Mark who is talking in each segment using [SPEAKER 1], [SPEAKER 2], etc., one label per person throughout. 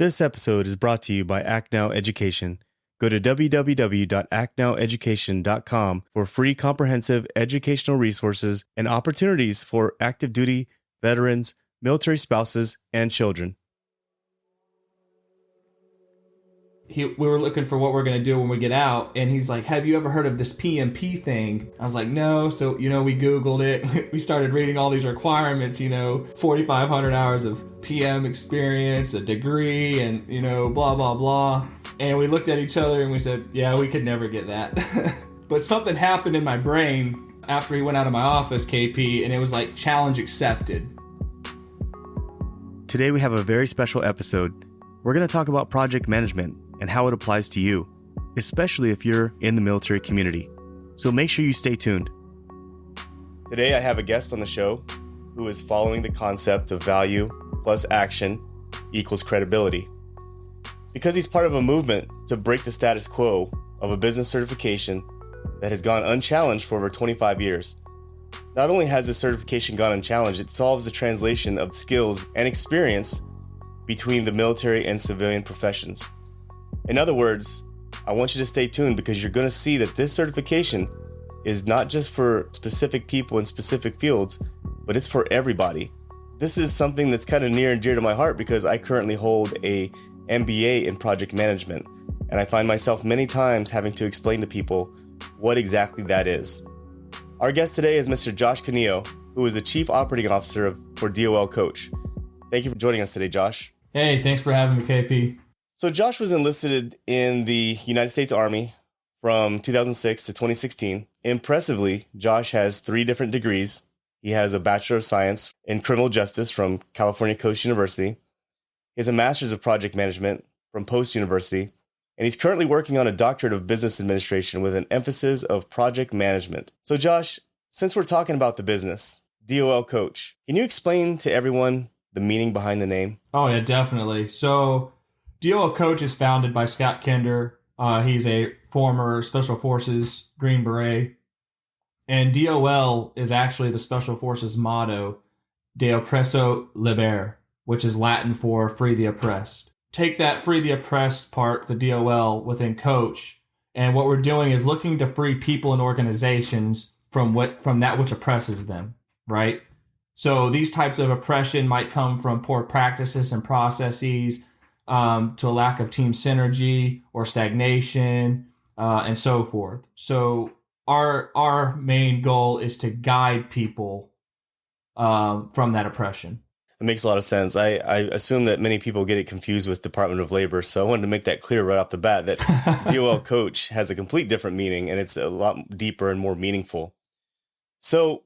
[SPEAKER 1] This episode is brought to you by Act Now Education. Go to www.actnoweducation.com for free comprehensive educational resources and opportunities for active duty, veterans, military spouses, and children.
[SPEAKER 2] We were looking for what we're going to do when we get out, and he's like, have you ever heard of this PMP thing? I was like, no. So, we Googled it. We started reading all these requirements, 4,500 hours of PM experience, a degree, and, blah, blah, blah. And we looked at each other and we said, yeah, we could never get that. But something happened in my brain after he went out of my office, KP, and it was like challenge accepted.
[SPEAKER 1] Today we have a very special episode. We're going to talk about project management and how it applies to you, especially if you're in the military community. So make sure you stay tuned. Today I have a guest on the show who is following the concept of value plus action equals credibility. Because he's part of a movement to break the status quo of a business certification that has gone unchallenged for over 25 years. Not only has this certification gone unchallenged, it solves the translation of skills and experience between the military and civilian professions. In other words, I want you to stay tuned because you're going to see that this certification is not just for specific people in specific fields, but it's for everybody. This is something that's kind of near and dear to my heart because I currently hold a MBA in project management, and I find myself many times having to explain to people what exactly that is. Our guest today is Mr. Josh Cunio, who is the Chief Operating Officer for DOL Coach. Thank you for joining us today, Josh.
[SPEAKER 2] Hey, thanks for having me, KP.
[SPEAKER 1] So Josh was enlisted in the United States Army from 2006 to 2016. Impressively, Josh has 3 different degrees. He has a Bachelor of Science in Criminal Justice from California Coast University. He has a Master's of Project Management from Post University. And he's currently working on a Doctorate of Business Administration with an emphasis of project management. So Josh, since we're talking about the business, DOL Coach, can you explain to everyone the meaning behind the name?
[SPEAKER 2] Oh, yeah, definitely. So DOL Coach is founded by Scott Kinder. He's a former Special Forces Green Beret. And DOL is actually the Special Forces motto, De Oppresso Liber, which is Latin for free the oppressed. Take that free the oppressed part, the DOL, within Coach. And what we're doing is looking to free people and organizations from that which oppresses them, right? So these types of oppression might come from poor practices and processes, to a lack of team synergy or stagnation, and so forth. So our main goal is to guide people from that oppression.
[SPEAKER 1] It makes a lot of sense. I assume that many people get it confused with Department of Labor, so I wanted to make that clear right off the bat that DOL Coach has a complete different meaning, and it's a lot deeper and more meaningful. So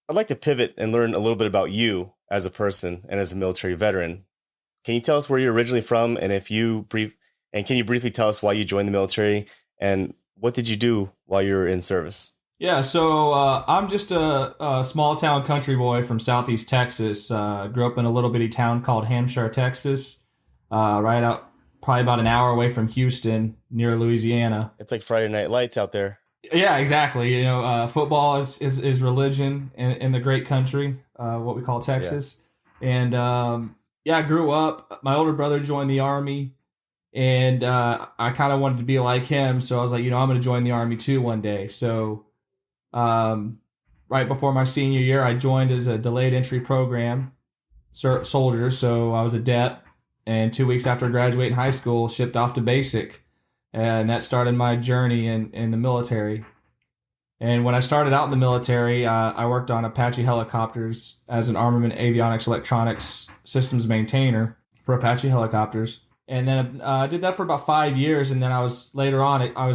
[SPEAKER 1] I'd like to pivot and learn a little bit about you as a person and as a military veteran. Can you tell us where you're originally from, and can you briefly tell us why you joined the military, and what did you do while you were in service?
[SPEAKER 2] Yeah, so I'm just a small town country boy from Southeast Texas. Grew up in a little bitty town called Hampshire, Texas, right out probably about an hour away from Houston, near Louisiana.
[SPEAKER 1] It's like Friday Night Lights out there.
[SPEAKER 2] Yeah, exactly. Football is religion in the great country, what we call Texas. Yeah. And I grew up. My older brother joined the Army, and I kind of wanted to be like him. So I was like, I'm going to join the Army too one day. So right before my senior year, I joined as a delayed entry program soldier. So I was a DEP, and 2 weeks after graduating high school, shipped off to basic. And that started my journey in the military. And when I started out in the military, I worked on Apache helicopters as an armament avionics electronics systems maintainer for Apache helicopters. And then I did that for about 5 years. And then I was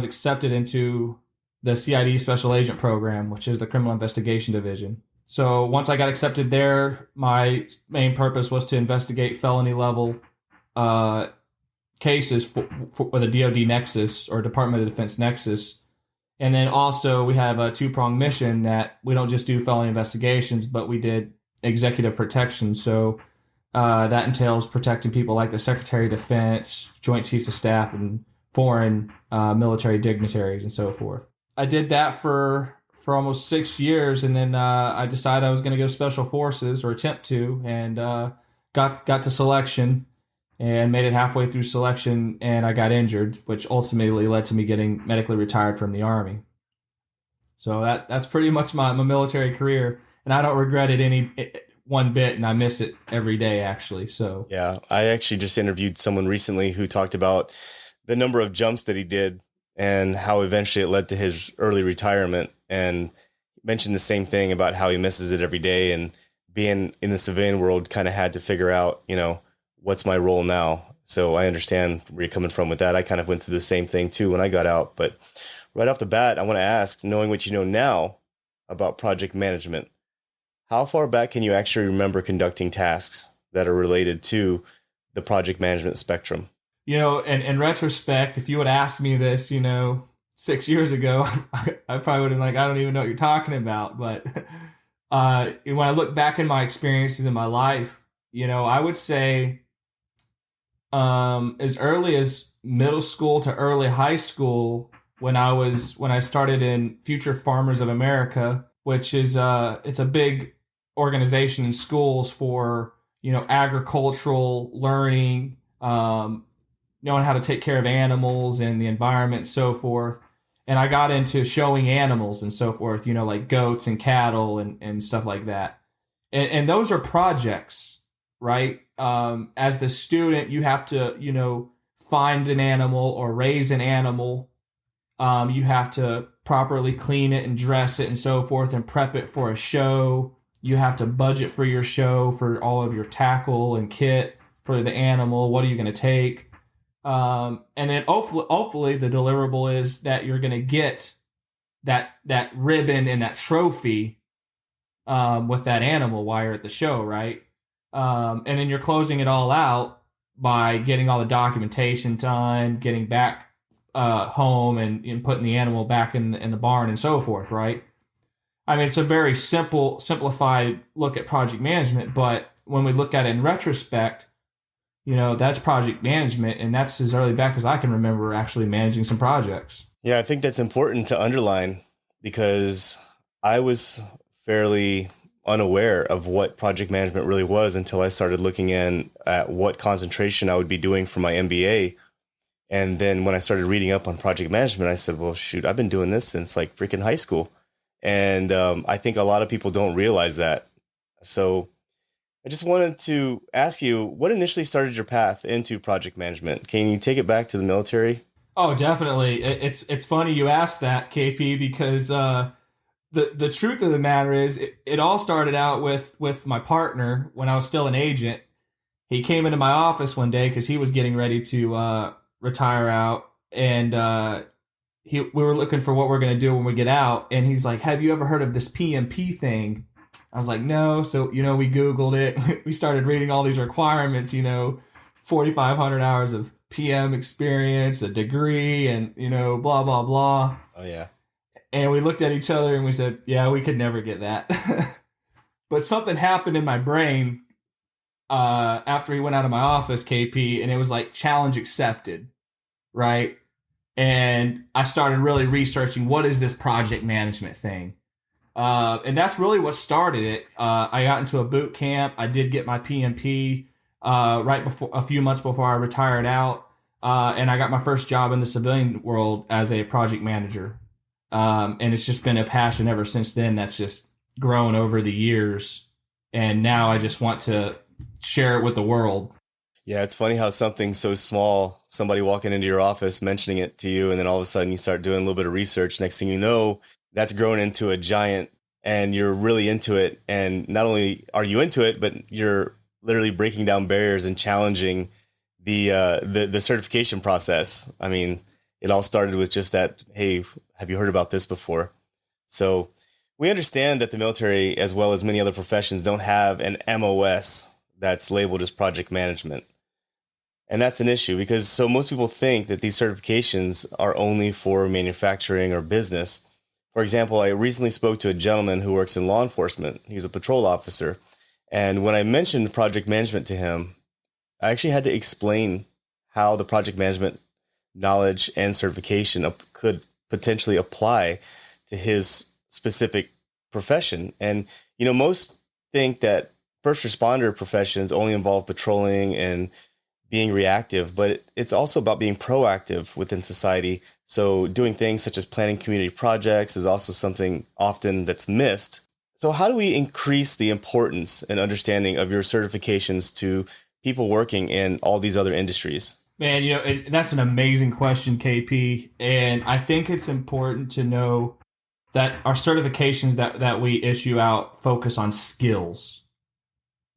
[SPEAKER 2] accepted into the CID Special Agent Program, which is the Criminal Investigation Division. So once I got accepted there, my main purpose was to investigate felony level cases with a DoD nexus or Department of Defense nexus. And then also we have a 2-pronged mission that we don't just do felony investigations, but we did executive protection. So that entails protecting people like the Secretary of Defense, Joint Chiefs of Staff, and foreign military dignitaries and so forth. I did that for almost 6 years, and then I decided I was going to go Special Forces, or attempt to, and got to selection. and made it halfway through selection, and I got injured, which ultimately led to me getting medically retired from the Army. So that's pretty much my military career, and I don't regret it any one bit, and I miss it every day, actually. So
[SPEAKER 1] Yeah, I actually just interviewed someone recently who talked about the number of jumps that he did and how eventually it led to his early retirement, and mentioned the same thing about how he misses it every day, and being in the civilian world kind of had to figure out, what's my role now. So I understand where you're coming from with that. I kind of went through the same thing too when I got out. But right off the bat, I want to ask, knowing what you know now about project management, how far back can you actually remember conducting tasks that are related to the project management spectrum?
[SPEAKER 2] in retrospect, if you would ask me this, 6 years ago, I probably would have like, I don't even know what you're talking about. But when I look back in my experiences in my life, I would say as early as middle school to early high school, when I started in Future Farmers of America, which is it's a big organization in schools for agricultural learning, knowing how to take care of animals and the environment and so forth. And I got into showing animals and so forth, like goats and cattle and stuff like that. And those are projects, right? As the student, you have to, find an animal or raise an animal. You have to properly clean it and dress it and so forth and prep it for a show. You have to budget for your show, for all of your tackle and kit for the animal. What are you going to take? And then hopefully the deliverable is that you're going to get that ribbon and that trophy with that animal while you're at the show, right? And then you're closing it all out by getting all the documentation done, getting back home and putting the animal back in the barn and so forth, right? I mean, it's a very simplified look at project management, but when we look at it in retrospect, that's project management, and that's as early back as I can remember actually managing some projects.
[SPEAKER 1] Yeah, I think that's important to underline because I was fairly unaware of what project management really was until I started looking in at what concentration I would be doing for my MBA. And then when I started reading up on project management, I said, well, shoot, I've been doing this since like freaking high school. And I think a lot of people don't realize that. So I just wanted to ask you, what initially started your path into project management? Can you take it back to the military?
[SPEAKER 2] Oh, definitely. It's funny you asked that, KP, because the truth of the matter is it all started out with my partner when I was still an agent. He came into my office one day because he was getting ready to retire out, and we were looking for what we're going to do when we get out. And he's like, "Have you ever heard of this PMP thing?" I was like, "No." So we Googled it. We started reading all these requirements. 4,500 hours of PM experience, a degree, and blah blah blah.
[SPEAKER 1] Oh yeah.
[SPEAKER 2] And we looked at each other and we said, "Yeah, we could never get that." But something happened in my brain after he went out of my office, KP, and it was like challenge accepted, right? And I started really researching what is this project management thing, and that's really what started it. I got into a boot camp. I did get my PMP right before, a few months before I retired out, and I got my first job in the civilian world as a project manager. And it's just been a passion ever since then. That's just grown over the years, and now I just want to share it with the world.
[SPEAKER 1] Yeah, it's funny how something so small, somebody walking into your office mentioning it to you, and then all of a sudden you start doing a little bit of research. Next thing you know, that's grown into a giant, and you're really into it. And not only are you into it, but you're literally breaking down barriers and challenging the certification process. I mean, it all started with just that, hey, have you heard about this before? So we understand that the military, as well as many other professions, don't have an MOS that's labeled as project management. And that's an issue because so most people think that these certifications are only for manufacturing or business. For example, I recently spoke to a gentleman who works in law enforcement. He's a patrol officer. And when I mentioned project management to him, I actually had to explain how the project management knowledge and certification could potentially apply to his specific profession. And, most think that first responder professions only involve patrolling and being reactive, but it's also about being proactive within society. So doing things such as planning community projects is also something often that's missed. So how do we increase the importance and understanding of your certifications to people working in all these other industries?
[SPEAKER 2] Man, that's an amazing question, KP. And I think it's important to know that our certifications that we issue out focus on skills,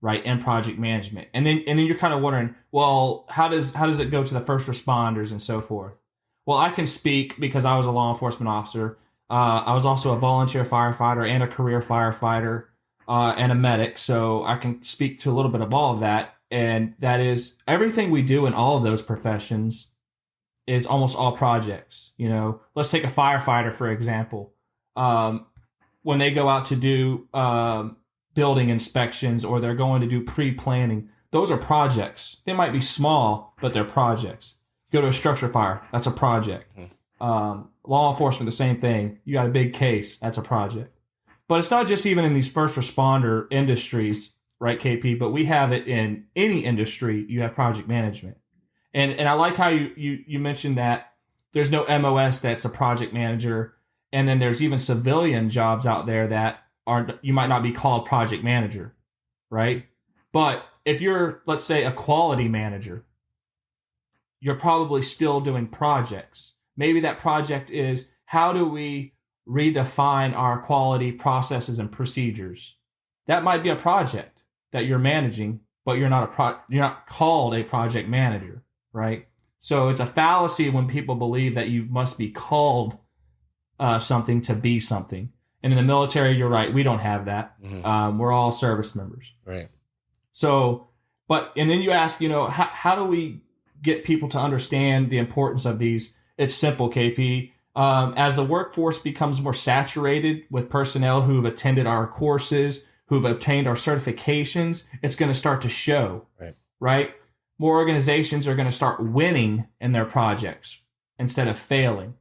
[SPEAKER 2] right, and project management. And then you're kind of wondering, well, how does it go to the first responders and so forth? Well, I can speak because I was a law enforcement officer. I was also a volunteer firefighter and a career firefighter and a medic. So I can speak to a little bit of all of that. And that is everything we do in all of those professions is almost all projects. Let's take a firefighter, for example. When they go out to do building inspections or they're going to do pre-planning, those are projects. They might be small, but they're projects. Go to a structure fire, that's a project. Law enforcement, the same thing. You got a big case, that's a project. But it's not just even in these first responder industries, right, KP? But we have it in any industry. You have project management, and I like how you mentioned that there's no MOS that's a project manager, and then there's even civilian jobs out there that you might not be called project manager, right? But if you're, let's say, a quality manager, you're probably still doing projects. Maybe that project is, how do we redefine our quality processes and procedures? That might be a project that you're managing, but you're not called a project manager, right? So it's a fallacy when people believe that you must be called something to be something. And in the military, you're right, we don't have that. We're all service members.
[SPEAKER 1] Right.
[SPEAKER 2] So, and then you ask, how do we get people to understand the importance of these? It's simple, KP. As the workforce becomes more saturated with personnel who've attended our courses, who've obtained our certifications, it's going to start to show, right? More organizations are going to start winning in their projects instead of failing,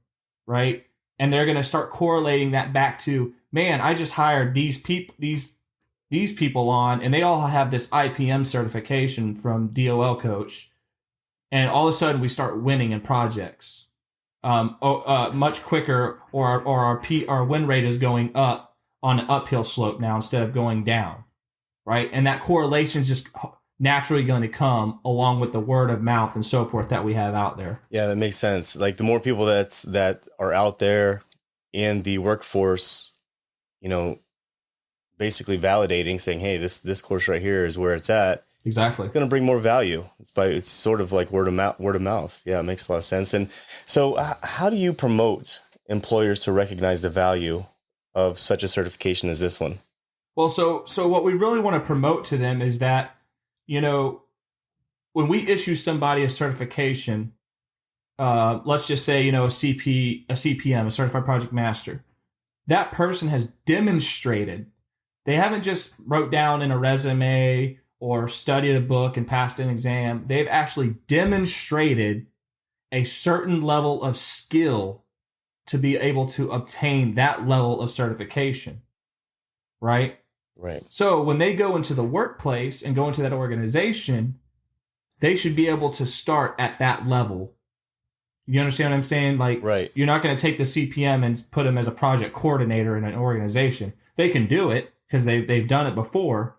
[SPEAKER 2] right? And they're going to start correlating that back to, man, I just hired these people on, and they all have this IPM certification from DOL Coach, and all of a sudden we start winning in projects much quicker, or our win rate is going up on an uphill slope now instead of going down, right? And that correlation is just naturally going to come along with the word of mouth and so forth that we have out there.
[SPEAKER 1] Yeah, that makes sense. Like the more people that are out there in the workforce, basically validating, saying, hey, this course right here is where it's at.
[SPEAKER 2] Exactly.
[SPEAKER 1] It's going to bring more value. It's sort of like word of mouth. Yeah, it makes a lot of sense. And so how do you promote employers to recognize the value of such a certification as this one?
[SPEAKER 2] Well, so what we really want to promote to them is that, when we issue somebody a certification, let's just say, a CPM, a certified project master, that person has demonstrated. They haven't just wrote down in a resume or studied a book and passed an exam. They've actually demonstrated a certain level of skill to be able to obtain that level of certification, right?
[SPEAKER 1] Right.
[SPEAKER 2] So when they go into the workplace and go into that organization, they should be able to start at that level. You understand what I'm saying? Like,
[SPEAKER 1] right.
[SPEAKER 2] You're not going to take the CPM and put them as a project coordinator in an organization. They can do it because they've done it before,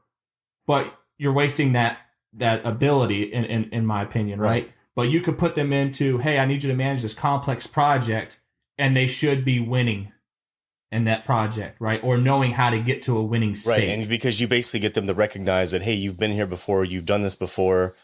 [SPEAKER 2] but you're wasting that ability in my opinion, right? But you could put them into, hey, I need you to manage this complex project, and they should be winning in that project, right? Or knowing how to get to a winning state.
[SPEAKER 1] Right, and because you basically get them to recognize that, hey, you've been here before, you've done this before,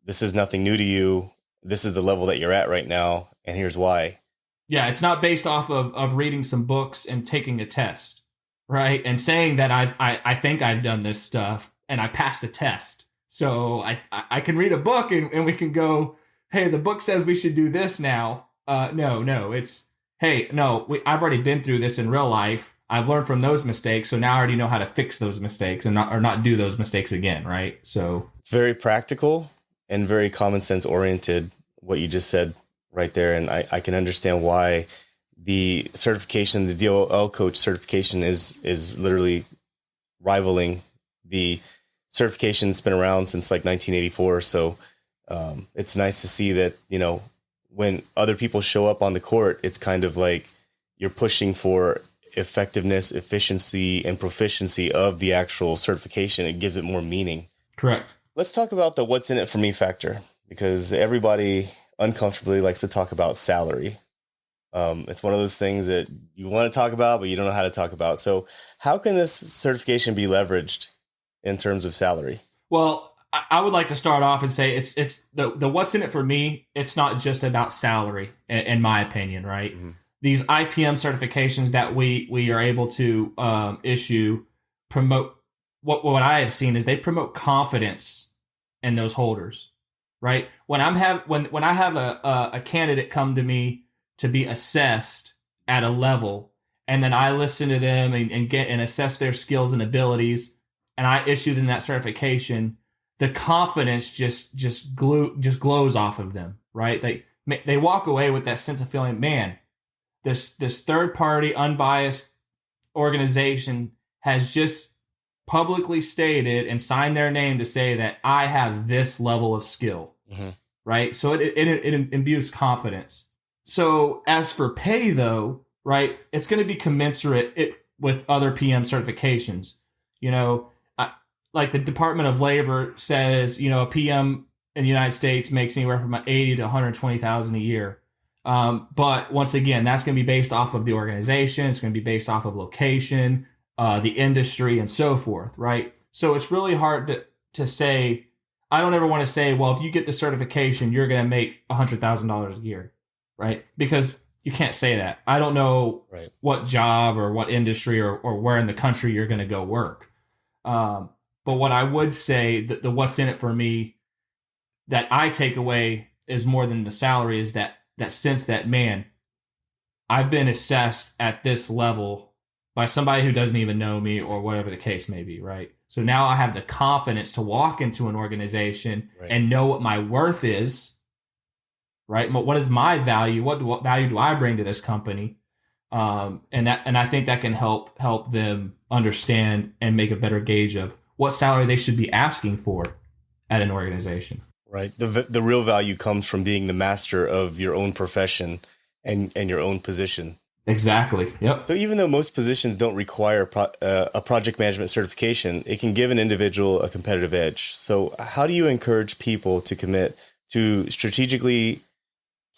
[SPEAKER 1] this is nothing new to you, this is the level that you're at right now, and here's why.
[SPEAKER 2] Yeah, it's not based off of reading some books and taking a test, right? And saying that I think I've done this stuff and I passed a test. So I can read a book and we can go, hey, the book says we should do this now. No, it's, hey, no, I've already been through this in real life. I've learned from those mistakes, so now I already know how to fix those mistakes and not do those mistakes again, right? So it's
[SPEAKER 1] very practical and very common sense oriented, what you just said right there. And I can understand why the certification, the DOL Coach certification is literally rivaling the certification that's been around since like 1984. So It's nice to see that, when other people show up on the court, it's kind of like you're pushing for effectiveness, efficiency, and proficiency of the actual certification. It gives it more meaning.
[SPEAKER 2] Correct.
[SPEAKER 1] Let's talk about the what's in it for me factor, because everybody uncomfortably likes to talk about salary. It's one of those things that you want to talk about, but you don't know how to talk about. So how can this certification be leveraged in terms of salary?
[SPEAKER 2] Well, I would like to start off and say it's the what's in it for me. It's not just about salary, in my opinion, right? Mm-hmm. These IPM certifications that we are able to issue promote what I have seen is they promote confidence in those holders, right? When I have a candidate come to me to be assessed at a level, and then I listen to them and assess their skills and abilities, and I issue them that certification, the confidence just glows off of them, right? They walk away with that sense of feeling, man, this third party unbiased organization has just publicly stated and signed their name to say that I have this level of skill, mm-hmm. right? So it imbues confidence. So as for pay, though, right, it's going to be commensurate with other PM certifications. Like the Department of Labor says, a PM in the United States makes anywhere from 80 to 120,000 a year. But once again, that's going to be based off of the organization. It's going to be based off of location, the industry, and so forth, right? So it's really hard to say. I don't ever want to say, well, if you get the certification, you're going to make $100,000 a year, right? Because you can't say that. I don't know right. what job or what industry or where in the country you're going to go work. But what I would say, that the what's in it for me that I take away is more than the salary, is that sense that, man, I've been assessed at this level by somebody who doesn't even know me or whatever the case may be, right? So now I have the confidence to walk into an organization right. and know what my worth is, right? What is my value? What value do I bring to this company? And I think that can help them understand and make a better gauge of what salary they should be asking for at an organization.
[SPEAKER 1] Right. The real value comes from being the master of your own profession and your own position.
[SPEAKER 2] Exactly. Yep.
[SPEAKER 1] So even though most positions don't require a project management certification, it can give an individual a competitive edge. So how do you encourage people to commit to strategically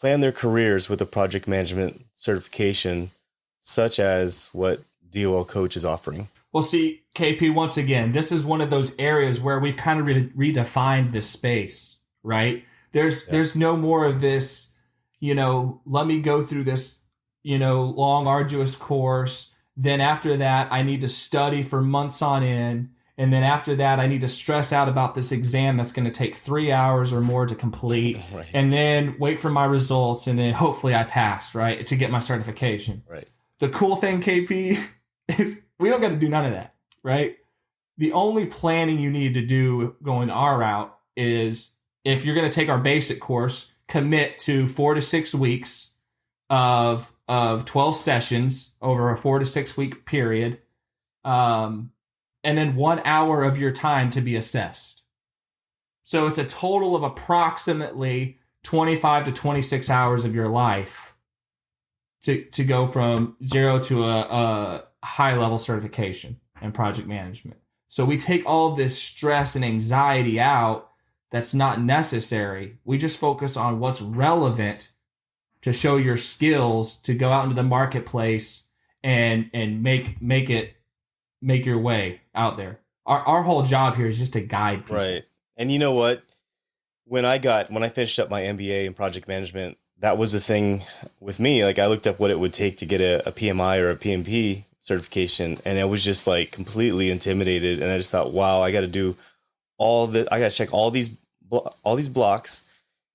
[SPEAKER 1] plan their careers with a project management certification, such as what DOL Coach is offering?
[SPEAKER 2] Well, see, KP, once again, this is one of those areas where we've kind of redefined this space, right? There's no more of this, let me go through this, long, arduous course. Then after that, I need to study for months on end. And then after that, I need to stress out about this exam that's going to take 3 hours or more to complete. Right. And then wait for my results. And then hopefully I pass, right, to get my certification.
[SPEAKER 1] Right.
[SPEAKER 2] The cool thing, KP, is we don't got to do none of that, right? The only planning you need to do going our route is, if you're going to take our basic course, commit to 4 to 6 weeks of 12 sessions over a 4 to 6 week period. And then 1 hour of your time to be assessed. So it's a total of approximately 25 to 26 hours of your life to go from zero to a high level certification in project management. So we take all this stress and anxiety out that's not necessary. We just focus on what's relevant to show your skills, to go out into the marketplace and make your way out there. Our whole job here is just to guide people.
[SPEAKER 1] Right. And you know what? When I finished up my MBA in project management, that was the thing with me. Like, I looked up what it would take to get a PMI or a PMP certification, and I was just like completely intimidated. And I just thought, wow, I got to do I got to check all these blocks,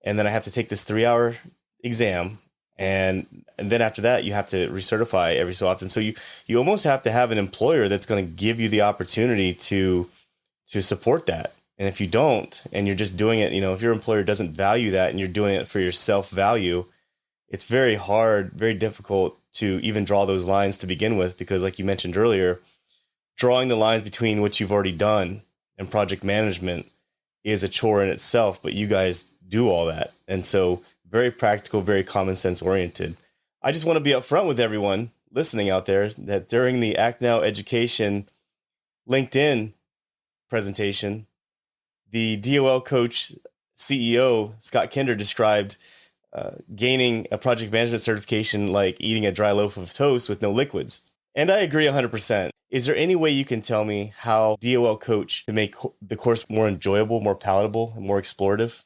[SPEAKER 1] and then I have to take this 3-hour exam. And then after that, you have to recertify every so often. So you almost have to have an employer that's going to give you the opportunity to support that. And if you don't, and you're just doing it, if your employer doesn't value that and you're doing it for your self-value, it's very hard, very difficult to even draw those lines to begin with. Because like you mentioned earlier, drawing the lines between what you've already done and project management is a chore in itself, but you guys do all that. And so very practical, very common sense oriented. I just want to be upfront with everyone listening out there that during the Act Now Education LinkedIn presentation, the DOL Coach CEO, Scott Kinder, described gaining a project management certification like eating a dry loaf of toast with no liquids. And I agree 100%. Is there any way you can tell me how DOL Coach can make the course more enjoyable, more palatable, and more explorative?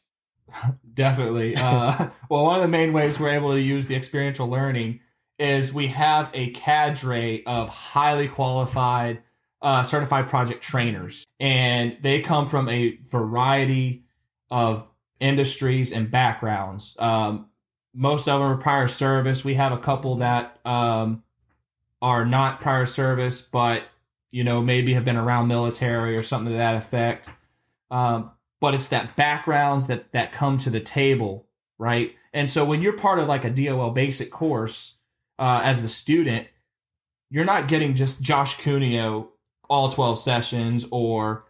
[SPEAKER 2] Definitely. Well, one of the main ways we're able to use the experiential learning is we have a cadre of highly qualified certified project trainers, and they come from a variety of industries and backgrounds. Most of them are prior service. We have a couple that are not prior service, but maybe have been around military or something to that effect. But it's that backgrounds that come to the table, right? And so when you're part of like a DOL basic course as the student, you're not getting just Josh Cunio all 12 sessions or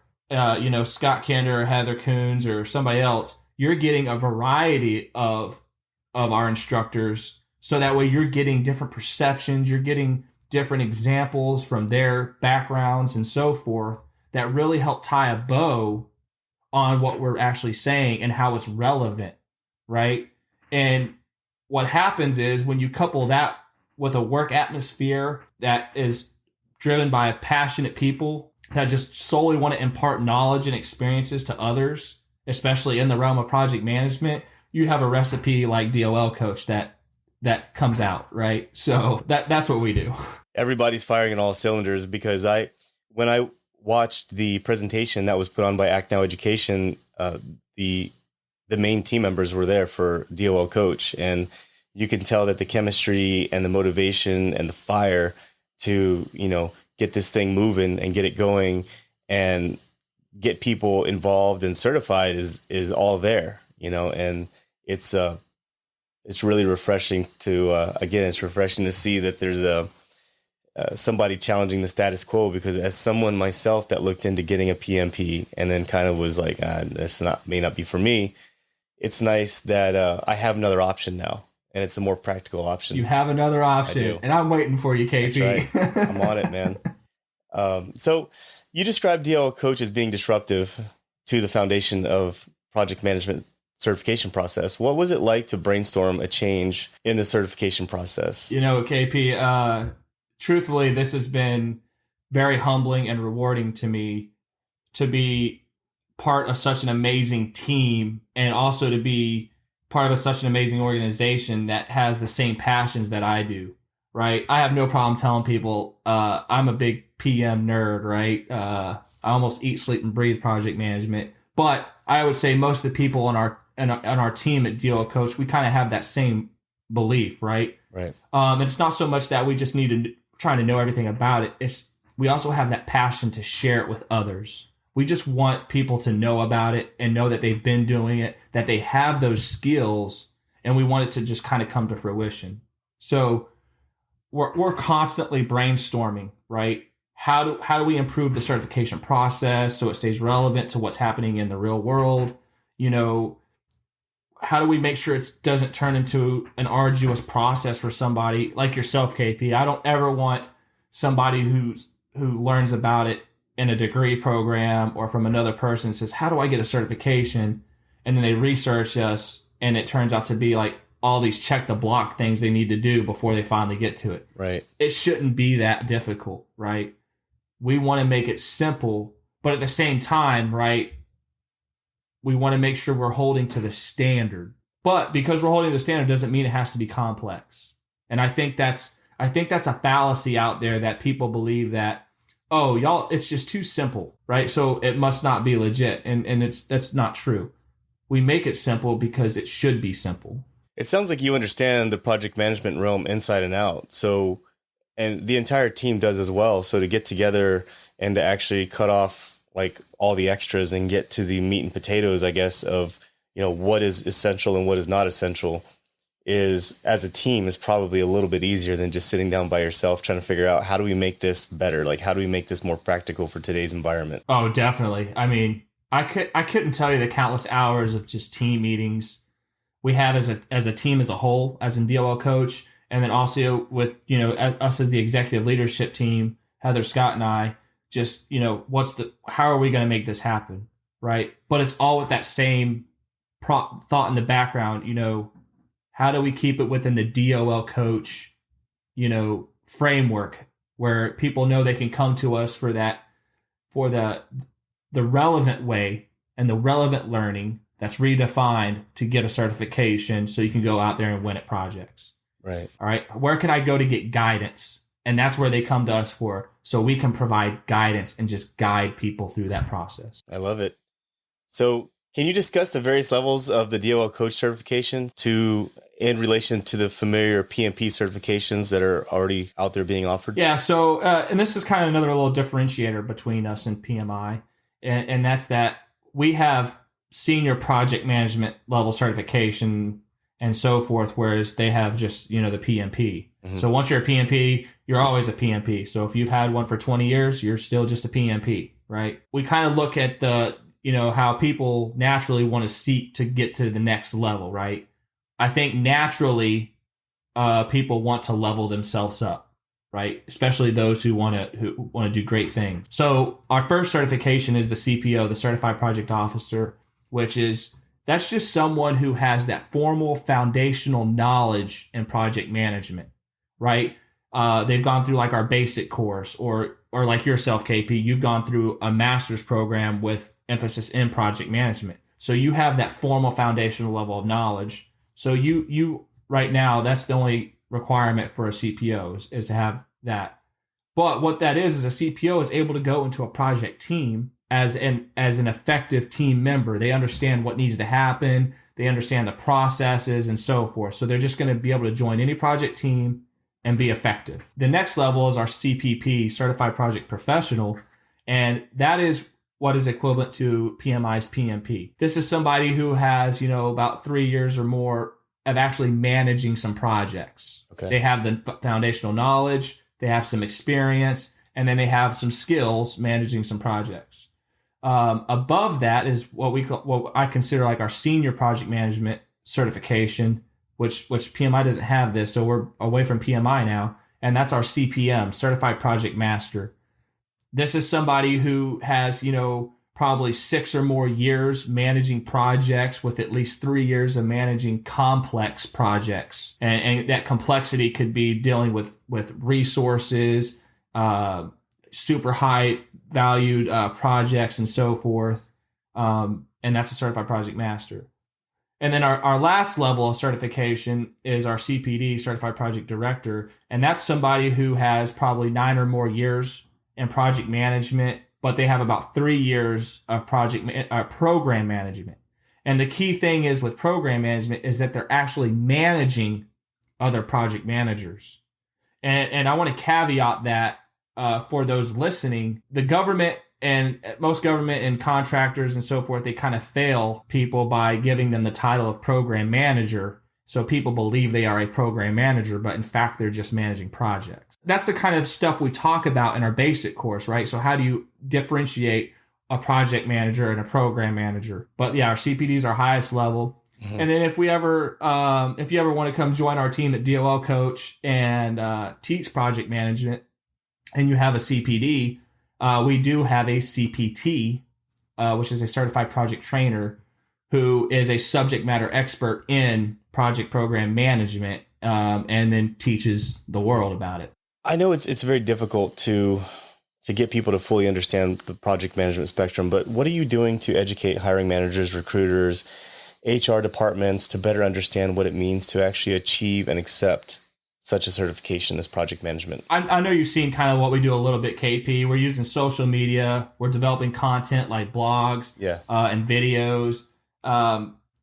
[SPEAKER 2] Scott Kinder or Heather Coons or somebody else. You're getting a variety of our instructors, so that way you're getting different perceptions, you're getting different examples from their backgrounds and so forth that really help tie a bow on what we're actually saying and how it's relevant, right? And what happens is when you couple that with a work atmosphere that is driven by passionate people that just solely want to impart knowledge and experiences to others, especially in the realm of project management, you have a recipe like DOL Coach that comes out, right? So that's what we do.
[SPEAKER 1] Everybody's firing on all cylinders, because when I watched the presentation that was put on by Act Now Education, the main team members were there for DOL Coach, and you can tell that the chemistry and the motivation and the fire to get this thing moving and get it going and get people involved and certified is all there, and it's really refreshing to it's refreshing to see that there's somebody challenging the status quo, because as someone myself that looked into getting a PMP and then kind of was like, this may not be for me, it's nice that I have another option now, and it's a more practical option.
[SPEAKER 2] You have another option, and I'm waiting for you, KP.
[SPEAKER 1] That's right. I'm on it, man. So you described DOL Coach as being disruptive to the foundation of project management certification process. What was it like to brainstorm a change in the certification process?
[SPEAKER 2] KP, truthfully, this has been very humbling and rewarding to me to be part of such an amazing team, and also to be part of such an amazing organization that has the same passions that I do, right? I have no problem telling people I'm a big PM nerd, right? I almost eat, sleep, and breathe project management. But I would say most of the people on our team at DOL Coach, we kind of have that same belief, right?
[SPEAKER 1] Right.
[SPEAKER 2] And it's not so much that we just need to trying to know everything about it. It's we also have that passion to share it with others. We just want people to know about it and know that they've been doing it, that they have those skills, and we want it to just kind of come to fruition. So we're constantly brainstorming, right? How do we improve the certification process so it stays relevant to what's happening in the real world? How do we make sure it doesn't turn into an arduous process for somebody like yourself, KP? I don't ever want somebody who learns about it in a degree program or from another person says, how do I get a certification? And then they research us, and it turns out to be like all these check the block things they need to do before they finally get to it.
[SPEAKER 1] Right.
[SPEAKER 2] It shouldn't be that difficult, right? We want to make it simple, but at the same time, right, we want to make sure we're holding to the standard. But because we're holding to the standard doesn't mean it has to be complex. And I think that's a fallacy out there that people believe that, oh, y'all, it's just too simple, right? So it must not be legit. And that's not true. We make it simple because it should be simple.
[SPEAKER 1] It sounds like you understand the project management realm inside and out. So, and the entire team does as well. So to get together and to actually cut off like all the extras and get to the meat and potatoes, I guess, of, what is essential and what is not essential is, as a team, is probably a little bit easier than just sitting down by yourself trying to figure out how do we make this better? Like, how do we make this more practical for today's environment?
[SPEAKER 2] Oh, definitely. I mean, I couldn't tell you the countless hours of just team meetings we have as a team as a whole, as in DOL Coach, and then also with us as the executive leadership team, Heather, Scott, and I. Just how are we going to make this happen, right? But it's all with that same thought in the background. How do we keep it within the DOL Coach, framework where people know they can come to us for the relevant way and the relevant learning that's redefined to get a certification so you can go out there and win at projects.
[SPEAKER 1] Right.
[SPEAKER 2] All right. Where can I go to get guidance? And that's where they come to us for, so we can provide guidance and just guide people through that process.
[SPEAKER 1] I love it. So can you discuss the various levels of the DOL Coach certification in relation to the familiar PMP certifications that are already out there being offered?
[SPEAKER 2] Yeah. So, and this is kind of another little differentiator between us and PMI. And that's that we have senior project management level certification and so forth, whereas they have just, the PMP. Mm-hmm. So once you're a PMP, you're always a PMP. So if you've had one for 20 years, you're still just a PMP, right? We kind of look at how people naturally want to seek to get to the next level, right? I think naturally people want to level themselves up, right? Especially those who want to do great things. So our first certification is the CPO, the Certified Project Officer, that's just someone who has that formal foundational knowledge in project management, right? They've gone through like our basic course or like yourself, KP, you've gone through a master's program with emphasis in project management. So you have that formal foundational level of knowledge. So you right now, that's the only requirement for a CPO is to have that. But what that is a CPO is able to go into a project team as an effective team member. They understand what needs to happen. They understand the processes and so forth. So they're just going to be able to join any project team and be effective. The next level is our CPP, Certified Project Professional, and that is what is equivalent to PMI's PMP. This is somebody who has, about 3 years or more of actually managing some projects. Okay. They have the foundational knowledge, they have some experience, and then they have some skills managing some projects. Above that is what I consider like our senior project management certification, which PMI doesn't have this, so we're away from PMI now, and that's our CPM, Certified Project Master. This is somebody who has, probably 6 or more years managing projects with at least 3 years of managing complex projects. And that complexity could be dealing with resources, super high valued projects and so forth. And that's a Certified Project Master. And then our last level of certification is our CPD, Certified Project Director. And that's somebody who has probably 9 or more years in project management, but they have about 3 years of program management. And the key thing is with program management is that they're actually managing other project managers. And I want to caveat that for those listening, the government and most government and contractors and so forth, they kind of fail people by giving them the title of program manager. So people believe they are a program manager, but in fact, they're just managing projects. That's the kind of stuff we talk about in our basic course, right? So how do you differentiate a project manager and a program manager? But yeah, our CPD is our highest level. Mm-hmm. And then if you ever want to come join our team at DOL Coach and teach project management, and you have a CPD, we do have a CPT, which is a certified project trainer, who is a subject matter expert in project program management, and then teaches the world about it.
[SPEAKER 1] I know it's very difficult to get people to fully understand the project management spectrum, but what are you doing to educate hiring managers, recruiters, HR departments to better understand what it means to actually achieve and accept such a certification as project management?
[SPEAKER 2] I know you've seen kind of what we do a little bit, KP. We're using social media. We're developing content like blogs and videos.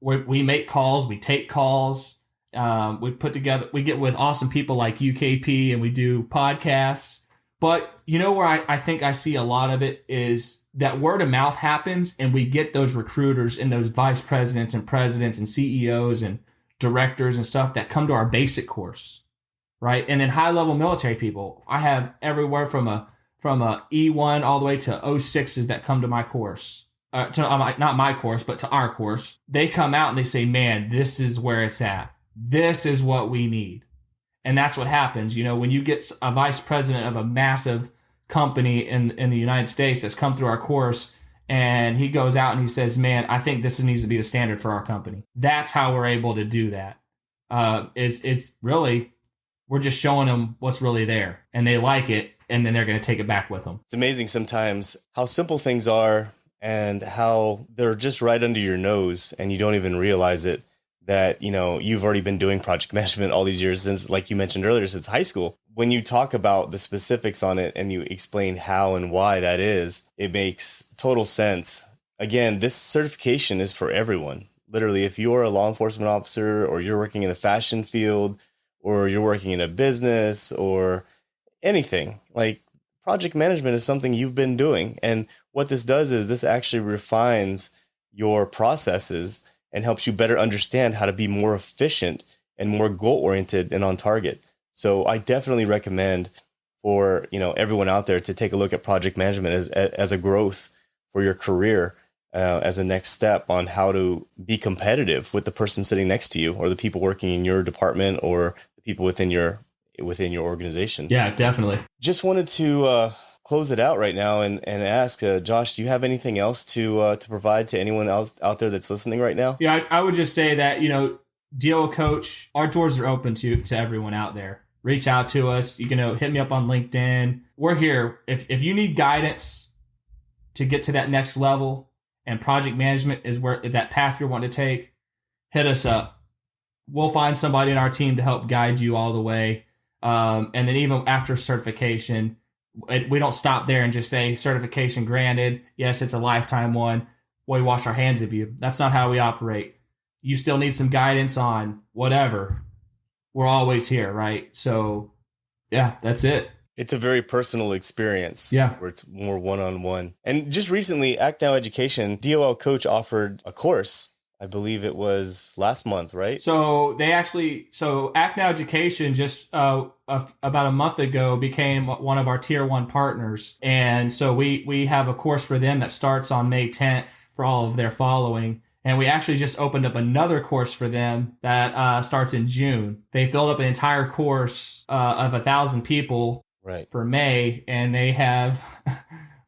[SPEAKER 2] We make calls. We take calls. We get with awesome people like UKP, and we do podcasts. But where I think I see a lot of it is that word of mouth happens, and we get those recruiters and those vice presidents and presidents and CEOs and directors and stuff that come to our basic course. Right. And then high level military people, I have everywhere from a E1 all the way to 06s that come to my course. not my course, but to our course, they come out and they say, man, this is where it's at. This is what we need. And that's what happens. When you get a vice president of a massive company in the United States that's come through our course, and he goes out and he says, man, I think this needs to be the standard for our company. That's how we're able to do that. It's really, we're just showing them what's really there, and they like it, and then they're going to take it back with them.
[SPEAKER 1] It's amazing sometimes how simple things are and how they're just right under your nose and you don't even realize it, that, you've already been doing project management all these years since, like you mentioned earlier, since high school. When you talk about the specifics on it and you explain how and why that is, it makes total sense. Again, this certification is for everyone. Literally, if you're a law enforcement officer, or you're working in the fashion field, or you're working in a business or anything, like, project management is something you've been doing. And what this does is this actually refines your processes and helps you better understand how to be more efficient and more goal-oriented and on target. So I definitely recommend for everyone out there to take a look at project management as a growth for your career, as a next step on how to be competitive with the person sitting next to you, or the people working in your department, or the people within your organization.
[SPEAKER 2] Yeah, definitely.
[SPEAKER 1] Just wanted to close it out right now and ask, Josh, do you have anything else to provide to anyone else out there that's listening right now?
[SPEAKER 2] Yeah, I would just say that, DOL Coach, our doors are open to everyone out there. Reach out to us. You can hit me up on LinkedIn. We're here. If you need guidance to get to that next level, and project management is where that path you're wanting to take, hit us up. We'll find somebody in our team to help guide you all the way. And then even after certification, we don't stop there and just say certification granted. Yes, it's a lifetime one. We wash our hands of you. That's not how we operate. You still need some guidance on whatever. We're always here, right? So, yeah, that's it.
[SPEAKER 1] It's a very personal experience.
[SPEAKER 2] Yeah.
[SPEAKER 1] Where it's more one-on-one. And just recently, Act Now Education, DOL Coach offered a course. I believe it was last month, right?
[SPEAKER 2] So Act Now Education just about a month ago became one of our tier 1 partners. And so we have a course for them that starts on May 10th for all of their following. And we actually just opened up another course for them that starts in June. They filled up an entire course of 1,000 people for May, and they have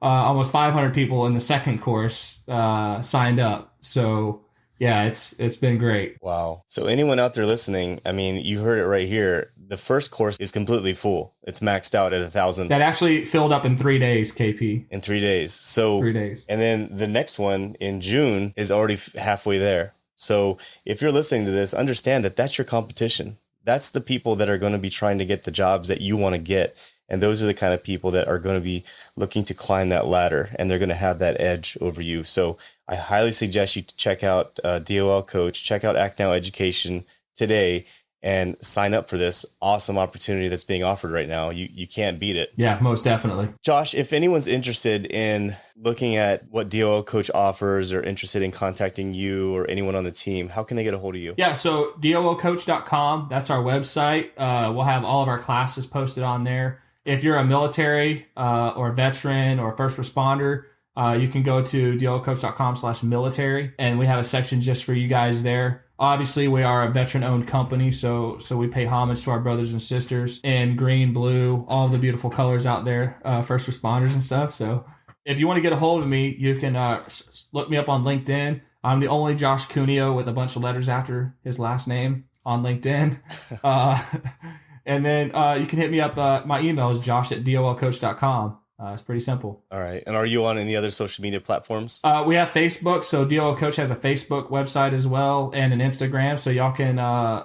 [SPEAKER 2] almost 500 people in the second course signed up. So yeah, it's been great.
[SPEAKER 1] Wow. So anyone out there listening, I mean, you heard it right here. The first course is completely full. It's maxed out at 1,000.
[SPEAKER 2] That actually filled up in 3 days, KP.
[SPEAKER 1] In 3 days. So
[SPEAKER 2] 3 days.
[SPEAKER 1] And then the next one in June is already halfway there. So if you're listening to this, understand that that's your competition. That's the people that are going to be trying to get the jobs that you want to get. And those are the kind of people that are going to be looking to climb that ladder, and they're going to have that edge over you. So I highly suggest you to check out DOL Coach, check out Act Now Education today, and sign up for this awesome opportunity that's being offered right now. You can't beat it.
[SPEAKER 2] Yeah, most definitely.
[SPEAKER 1] Josh, if anyone's interested in looking at what DOL Coach offers, or interested in contacting you or anyone on the team, how can they get a hold of you?
[SPEAKER 2] Yeah, so dolcoach.com, that's our website. We'll have all of our classes posted on there. If you're a military or a veteran or a first responder, you can go to dolcoach.com/military, and we have a section just for you guys there. Obviously, we are a veteran-owned company, so we pay homage to our brothers and sisters in green, blue, all the beautiful colors out there, first responders and stuff. So if you want to get a hold of me, you can look me up on LinkedIn. I'm the only Josh Cunio with a bunch of letters after his last name on LinkedIn. And then you can hit me up. My email is josh@dolcoach.com. It's pretty simple.
[SPEAKER 1] All right. And are you on any other social media platforms?
[SPEAKER 2] We have Facebook. So DOL Coach has a Facebook website as well, and an Instagram. So y'all can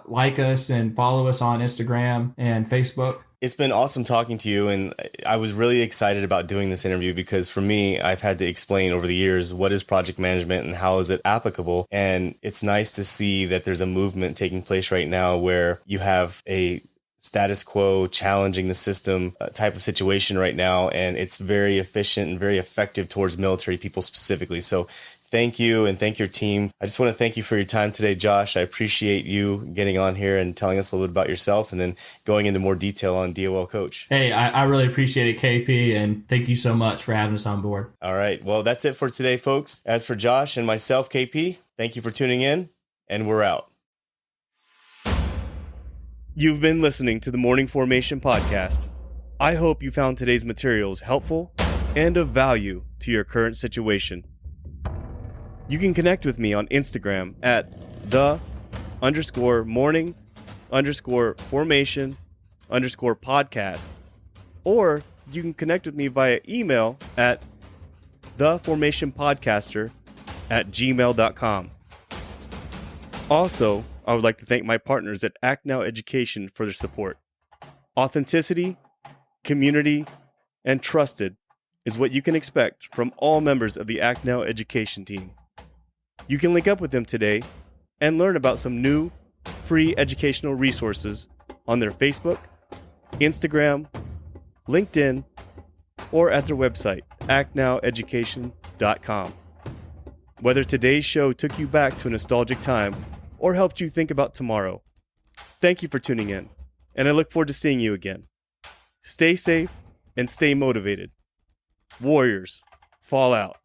[SPEAKER 2] like us and follow us on Instagram and Facebook.
[SPEAKER 1] It's been awesome talking to you, and I was really excited about doing this interview because for me, I've had to explain over the years what is project management and how is it applicable. And it's nice to see that there's a movement taking place right now where you have a status quo challenging the system type of situation right now, and it's very efficient and very effective towards military people specifically. So thank you and thank your team. I just want to thank you for your time today, Josh. I appreciate you getting on here and telling us a little bit about yourself and then going into more detail on DOL Coach.
[SPEAKER 2] Hey, I really appreciate it, KP, and thank you so much for having us on board.
[SPEAKER 1] All right. Well, that's it for today, folks. As for Josh and myself, KP, thank you for tuning in, and we're out. You've been listening to the Morning Formation Podcast. I hope you found today's materials helpful and of value to your current situation. You can connect with me on Instagram at the_morning_formation_podcast, or you can connect with me via email at theformationpodcaster@gmail.com. Also, I would like to thank my partners at Act Now Education for their support. Authenticity, community, and trusted is what you can expect from all members of the Act Now Education team. You can link up with them today and learn about some new, free educational resources on their Facebook, Instagram, LinkedIn, or at their website, actnoweducation.com. Whether today's show took you back to a nostalgic time or helped you think about tomorrow, thank you for tuning in, and I look forward to seeing you again. Stay safe and stay motivated. Warriors, fall out.